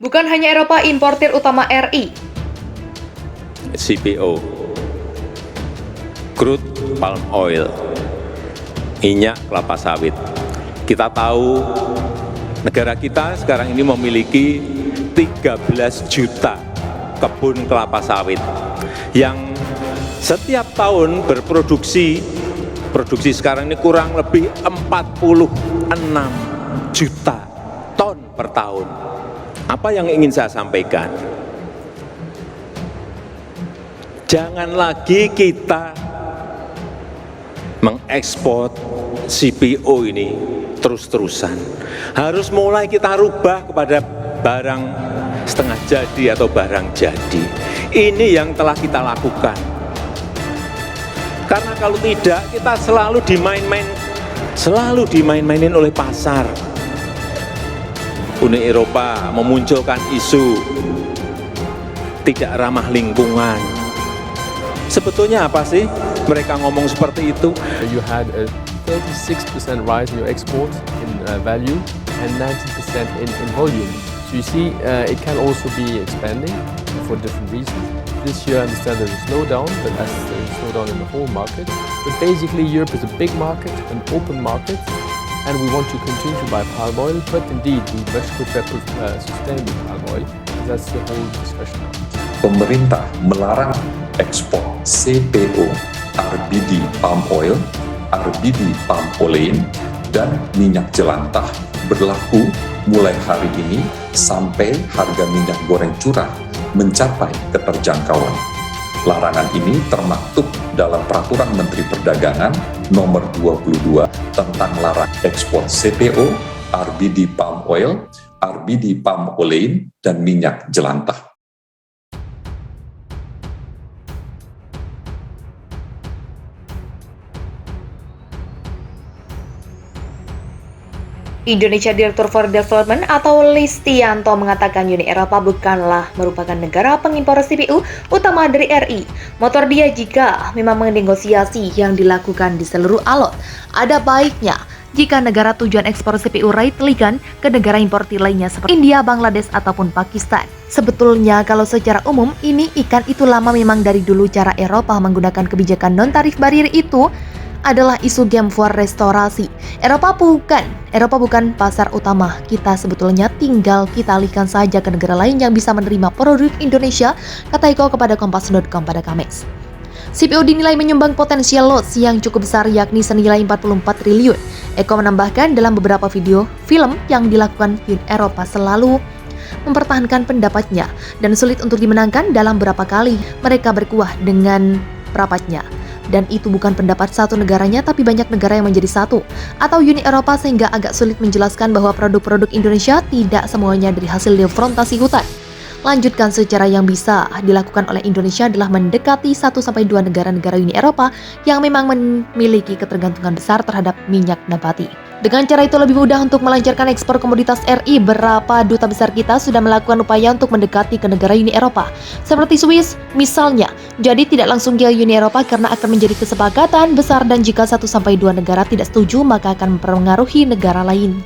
Bukan hanya Eropa importir utama RI. CPO, crude palm oil, minyak kelapa sawit. Kita tahu negara kita sekarang ini memiliki 13 juta kebun kelapa sawit yang setiap tahun produksi sekarang ini kurang lebih 46 juta ton per tahun. Apa yang ingin saya sampaikan? Jangan lagi kita mengekspor CPO ini terus-terusan. Harus mulai kita rubah kepada barang setengah jadi atau barang jadi. Ini yang telah kita lakukan. Karena kalau tidak, kita selalu dimain-mainin oleh pasar. Uni Eropa memunculkan isu tidak ramah lingkungan. Sebetulnya apa sih mereka ngomong seperti itu? You had a 36% rise in your exports in value and 19% in volume. So you see, it can also be expanding for different reasons. This year, I understand there's a slowdown, but as a slowdown in the whole market. But basically, Europe is a big market, an open market, and we want to continue to buy palm oil, but indeed, we much prefer sustainable palm oil. That's the whole discussion. Pemerintah melarang ekspor CPO, RBD palm oil, RBD palm olein, dan minyak jelantah berlaku mulai hari ini sampai harga minyak goreng curah mencapai keterjangkauan. Larangan ini termaktub dalam Peraturan Menteri Perdagangan Nomor 22 tentang larang ekspor CPO, RBD palm oil, RBD palm olein, dan minyak jelantah. Indonesia Director for Development atau Listianto mengatakan Uni Eropa bukanlah merupakan negara pengimpor CPO utama dari RI. Motor dia jika memang menegosiasi yang dilakukan di seluruh alot. Ada baiknya jika negara tujuan ekspor CPO right ligan ke negara importir lainnya seperti India, Bangladesh, ataupun Pakistan. Sebetulnya kalau secara umum ini ikan itu lama memang dari dulu cara Eropa menggunakan kebijakan non-tarif barrier itu adalah isu game for restorasi. Eropa bukan pasar utama kita, sebetulnya tinggal kita alihkan saja ke negara lain yang bisa menerima produk Indonesia, kata Eko kepada Kompas.com pada Kamis. CPO dinilai menyumbang potensial loss yang cukup besar yakni senilai 44 triliun. Eko menambahkan dalam beberapa film yang dilakukan Eropa selalu mempertahankan pendapatnya dan sulit untuk dimenangkan dalam beberapa kali mereka berkuah dengan perapatnya. Dan itu bukan pendapat satu negaranya tapi banyak negara yang menjadi satu atau Uni Eropa sehingga agak sulit menjelaskan bahwa produk-produk Indonesia tidak semuanya dari hasil defrontasi hutan. Lanjutkan, secara yang bisa dilakukan oleh Indonesia adalah mendekati 1-2 negara-negara Uni Eropa yang memang memiliki ketergantungan besar terhadap minyak nabati. Dengan cara itu lebih mudah untuk melancarkan ekspor komoditas RI. Berapa duta besar kita sudah melakukan upaya untuk mendekati ke negara Uni Eropa, seperti Swiss misalnya. Jadi tidak langsung ke Uni Eropa karena akan menjadi kesepakatan besar dan jika 1-2 negara tidak setuju maka akan mempengaruhi negara lain.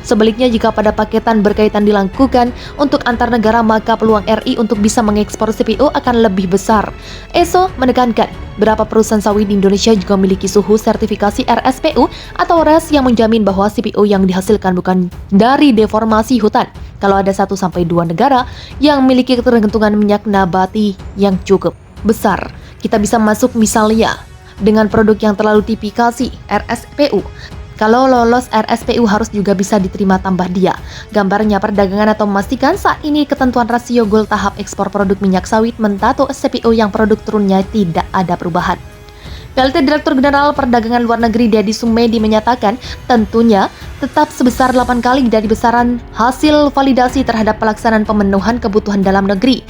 Sebaliknya, jika pada paketan berkaitan dilakukan untuk antar negara maka peluang RI untuk bisa mengekspor CPO akan lebih besar. ESO menekankan beberapa perusahaan sawit di Indonesia juga memiliki suhu sertifikasi RSPU atau RES yang menjamin bahwa CPO yang dihasilkan bukan dari deformasi hutan. Kalau ada 1-2 negara yang memiliki ketergantungan minyak nabati yang cukup besar, kita bisa masuk misalnya dengan produk yang terlalu tipifikasi RSPU. Kalau lolos RSPU harus juga bisa diterima tambah dia. Gambarnya perdagangan atau memastikan saat ini ketentuan rasio goal tahap ekspor produk minyak sawit mentato CPO yang produk turunnya tidak ada perubahan. PLT Direktur Jenderal Perdagangan Luar Negeri Dedi Sumedi menyatakan tentunya tetap sebesar 8 kali dari besaran hasil validasi terhadap pelaksanaan pemenuhan kebutuhan dalam negeri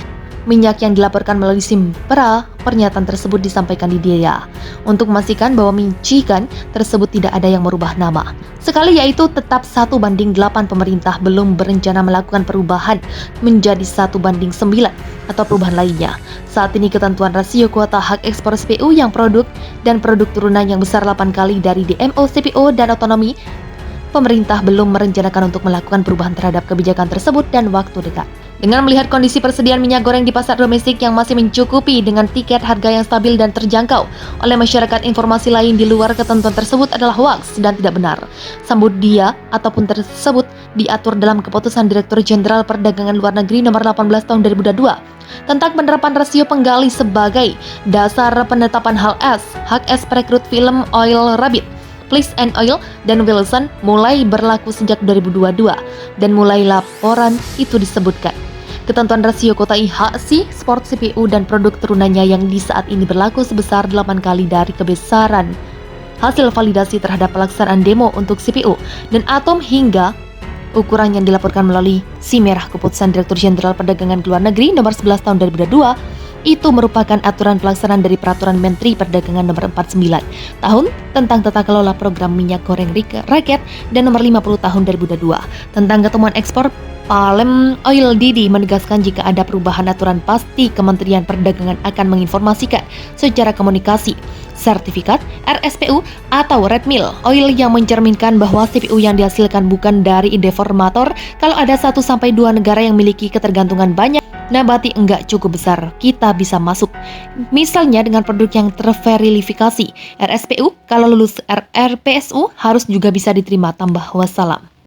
minyak yang dilaporkan melalui Simpera. Pernyataan tersebut disampaikan di dia untuk memastikan bahwa mincikan tersebut tidak ada yang merubah nama. Sekali yaitu tetap 1:8 pemerintah belum berencana melakukan perubahan menjadi 1:9 atau perubahan lainnya. Saat ini ketentuan rasio kuota hak ekspor CPO yang produk dan produk turunan yang besar 8 kali dari DMO CPO dan otonomi pemerintah belum merencanakan untuk melakukan perubahan terhadap kebijakan tersebut dan waktu dekat. Dengan melihat kondisi persediaan minyak goreng di pasar domestik yang masih mencukupi dengan tiket harga yang stabil dan terjangkau oleh masyarakat, informasi lain di luar ketentuan tersebut adalah hoaks dan tidak benar. Sambut dia ataupun tersebut diatur dalam Keputusan Direktur Jenderal Perdagangan Luar Negeri Nomor 18 Tahun 2022 tentang penerapan rasio penggali sebagai dasar penetapan hak S perekrut film Oil Rabbit, Please and Oil, dan Wilson mulai berlaku sejak 2022 dan mulai laporan itu disebutkan. Ketentuan rasio kota IHC, sport CPU, dan produk turunannya yang di saat ini berlaku sebesar 8 kali dari kebesaran hasil validasi terhadap pelaksanaan demo untuk CPU dan atom hingga ukuran yang dilaporkan melalui si merah Keputusan Direktur Jenderal Perdagangan Luar Negeri Nomor 11 Tahun 2022 itu merupakan aturan pelaksanaan dari Peraturan Menteri Perdagangan Nomor 49 Tahun tentang tata kelola program minyak goreng rakyat dan Nomor 50 Tahun 2022 tentang ketemuan ekspor Palm Oil. Didi menegaskan jika ada perubahan aturan pasti Kementerian Perdagangan akan menginformasikan secara komunikasi sertifikat RSPU atau Red Mill Oil yang mencerminkan bahwa CPU yang dihasilkan bukan dari deformator. Kalau ada 1-2 negara yang memiliki ketergantungan banyak nabati enggak cukup besar, kita bisa masuk. Misalnya dengan produk yang terverifikasi RSPU, kalau lulus RRPSU harus juga bisa diterima. Tambah wassalam.